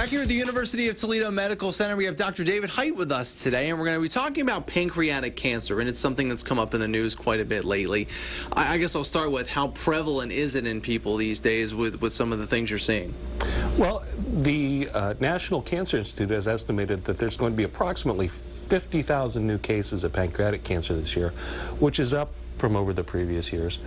Back here at the University of Toledo Medical Center, we have Dr. David Heidt with us today, and we're going to be talking about pancreatic cancer, and it's something that's come up in the news quite a bit lately. I guess I'll start with how prevalent is it in people these days with some of the things you're seeing? Well, the National Cancer Institute has estimated that there's going to be approximately 50,000 new cases of pancreatic cancer this year, which is up from over the previous years.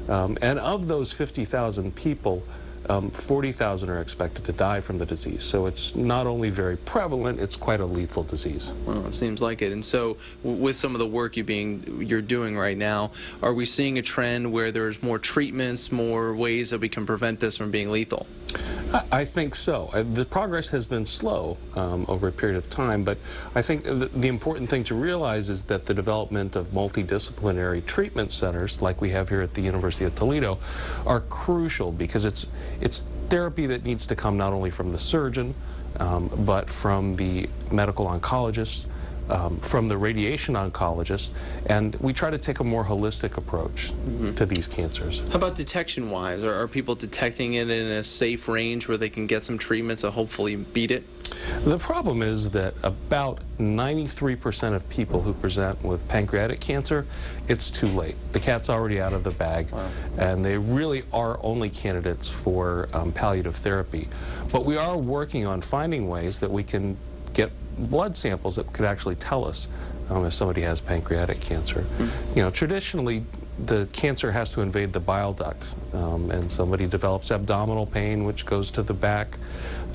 And of those 50,000 people, 40,000 are expected to die from the disease. So it's not only very prevalent, it's quite a lethal disease. Well, it seems like it. And so with some of the work you're doing right now, are we seeing a trend where there's more treatments, more ways that we can prevent this from being lethal? I think so. The progress has been slow over a period of time, but I think the important thing to realize is that the development of multidisciplinary treatment centers, like we have here at the University of Toledo, are crucial because it's therapy that needs to come not only from the surgeon, but from the medical oncologist, from the radiation oncologist, and we try to take a more holistic approach to these cancers. How about detection-wise? Are people detecting it in a safe range where they can get some treatment to hopefully beat it? The problem is that about 93% of people who present with pancreatic cancer, it's too late. The cat's already out of the bag. Wow. And they really are only candidates for palliative therapy. But we are working on finding ways that we can get blood samples that could actually tell us if somebody has pancreatic cancer. You know, traditionally, the cancer has to invade the bile duct, and somebody develops abdominal pain, which goes to the back.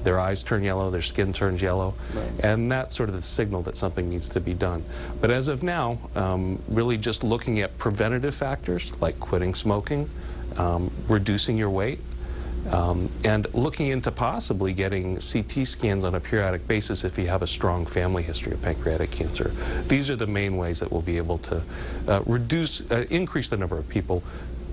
Their eyes turn yellow, their skin turns yellow, and that's sort of the signal that something needs to be done. But as of now, really just looking at preventative factors like quitting smoking, reducing your weight, and looking into possibly getting CT scans on a periodic basis if you have a strong family history of pancreatic cancer. These are the main ways that we'll be able to increase the number of people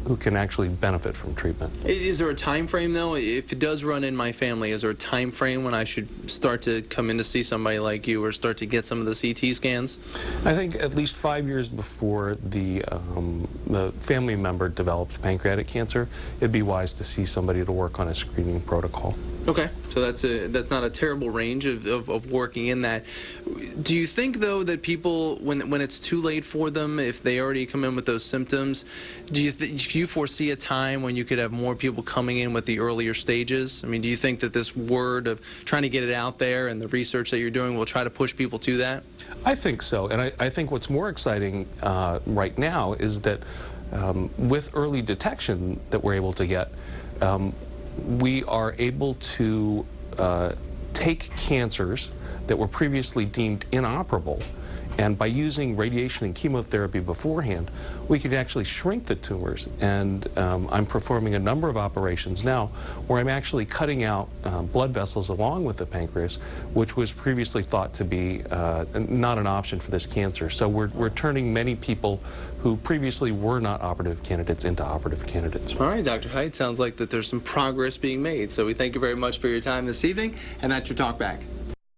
who can actually benefit from treatment. Is there a time frame, though? If it does run in my family, is there a time frame when I should start to come in to see somebody like you or start to get some of the CT scans? I think at least 5 years before the family member develops pancreatic cancer, it'd be wise to see somebody to work on a screening protocol. Okay, so that's not a terrible range of working in that. Do you think, though, that people, when it's too late for them, if they already come in with those symptoms, do you foresee a time when you could have more people coming in with the earlier stages? I mean, do you think that this word of trying to get it out there and the research that you're doing will try to push people to that? I think so, and I think what's more exciting right now is that with early detection that we're able to get, we are able to take cancers that were previously deemed inoperable, and by using radiation and chemotherapy beforehand, we can actually shrink the tumors. And I'm performing a number of operations now where I'm actually cutting out blood vessels along with the pancreas, which was previously thought to be not an option for this cancer. So we're turning many people who previously were not operative candidates into operative candidates. All right, Dr. Heidt, sounds like that there's some progress being made. So we thank you very much for your time this evening, and that's your Talk Back.